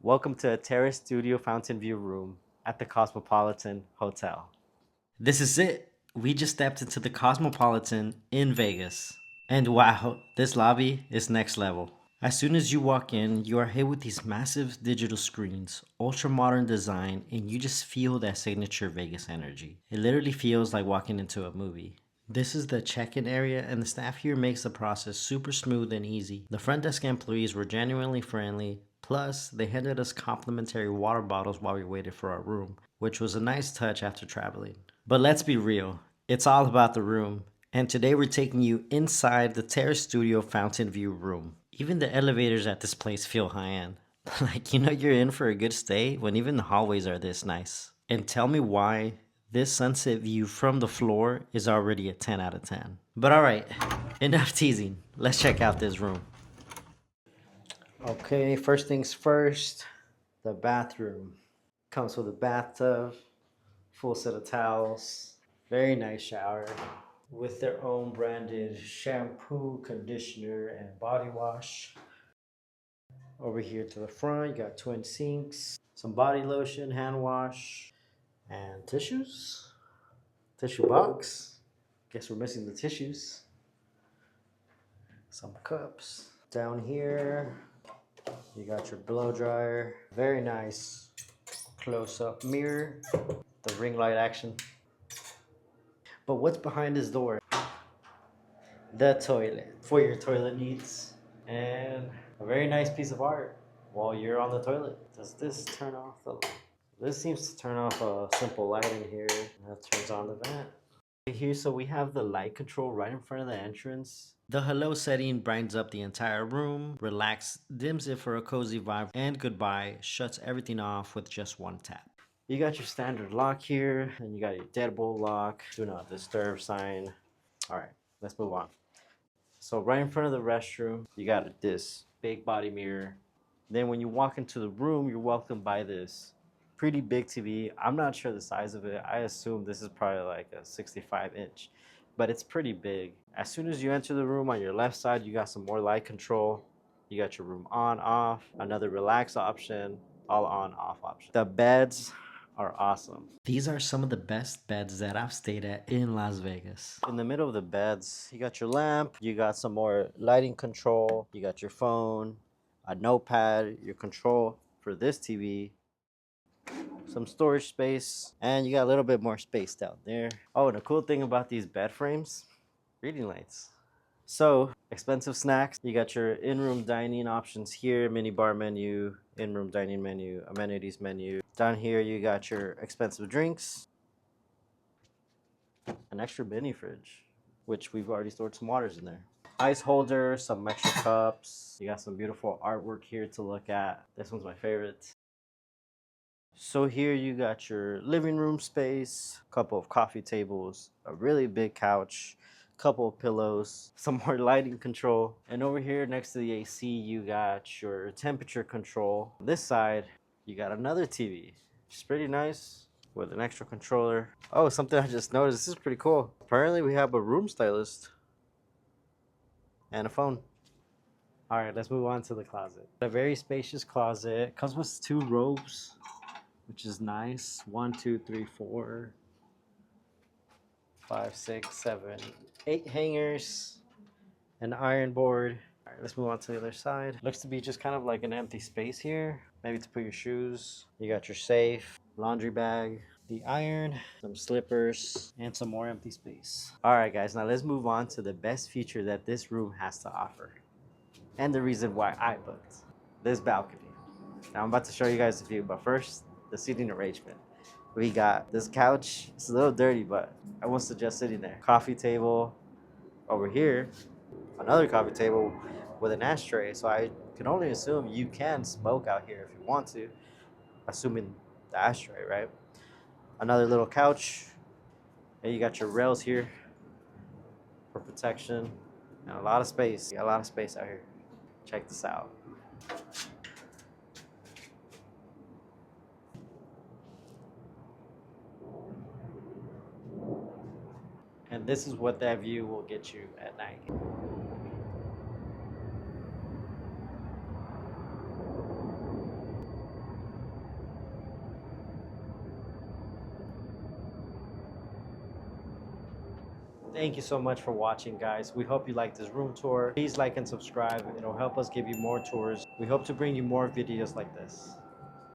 Welcome to a Terrace Studio Fountain View room at the Cosmopolitan Hotel. This is it. We just stepped into the Cosmopolitan in Vegas. And wow, this lobby is next level. As soon as you walk in, you are hit with these massive digital screens, ultra modern design, and you just feel that signature Vegas energy. It literally feels like walking into a movie. This is the check-in area, and the staff here makes the process super smooth and easy. The front desk employees were genuinely friendly, plus they handed us complimentary water bottles while we waited for our room, which was a nice touch after traveling. But let's be real, it's all about the room. And today we're taking you inside the Terrace Studio Fountain View room. Even the elevators at this place feel high-end. Like, you're in for a good stay when even the hallways are this nice. And tell me why this sunset view from the floor is already a 10 out of 10. But alright, enough teasing. Let's check out this room. Okay, first things first, the bathroom. Comes with a bathtub, full set of towels, very nice shower with their own branded shampoo, conditioner, and body wash. Over here to the front, you got twin sinks, some body lotion, hand wash, and tissues. Tissue box. Guess we're missing the tissues. Some cups. Down here, you got your blow dryer. Very nice close-up mirror. The ring light action. But what's behind this door? The toilet for your toilet needs. And a very nice piece of art while you're on the toilet. Does this turn off the light? This seems to turn off a simple light in here. That turns on the vent. Here, so we have the light control right in front of the entrance. The hello setting brightens up the entire room, relax, dims it for a cozy vibe, and goodbye shuts everything off with just one tap. You got your standard lock here, and you got your deadbolt lock, do not disturb sign. All right, let's move on. So right in front of the restroom, you got this big body mirror. Then when you walk into the room, you're welcomed by this pretty big TV. I'm not sure the size of it. I assume this is probably like a 65-inch, but it's pretty big. As soon as you enter the room, on your left side, you got some more light control. You got your room on, off, another relax option, all on, off option. The beds are awesome. These are some of the best beds that I've stayed at in Las Vegas. In the middle of the beds, you got your lamp, you got some more lighting control, you got your phone, a notepad, your control for this TV, some storage space, and you got a little bit more space down there. Oh, and the cool thing about these bed frames, reading lights. So, expensive snacks. You got your in-room dining options here, mini bar menu, in-room dining menu, amenities menu. Down here, you got your expensive drinks, an extra mini fridge, which we've already stored some waters in there. Ice holder, some extra cups. You got some beautiful artwork here to look at. This one's my favorite. So here you got your living room space, a couple of coffee tables, a really big couch, couple of pillows, some more lighting control. And over here next to the AC, you got your temperature control. This side, you got another TV, which is pretty nice with an extra controller. Oh, something I just noticed, this is pretty cool. Apparently we have a room stylist and a phone. All right, let's move on to the closet. A very spacious closet, comes with 2 robes, which is nice. 1, 2, 3, 4, 5, 6, 7, 8 hangers, an iron board. All right, let's move on to the other side. Looks to be just kind of like an empty space here, maybe to put your shoes. You got your safe, laundry bag, the iron, some slippers, and some more empty space. All right, guys, now let's move on to the best feature that this room has to offer, and the reason why I booked this balcony. Now I'm about to show you guys the view, but first, the seating arrangement. We got this couch. It's a little dirty, but I won't suggest sitting there. Coffee table over here, another coffee table with an ashtray. So I can only assume you can smoke out here if you want to, assuming the ashtray, right? Another little couch, and you got your rails here for protection, and a lot of space. You got a lot of space out here. Check this out. And this is what that view will get you at night. Thank you so much for watching, guys. We hope you like this room tour. Please like and subscribe. It'll help us give you more tours. We hope to bring you more videos like this.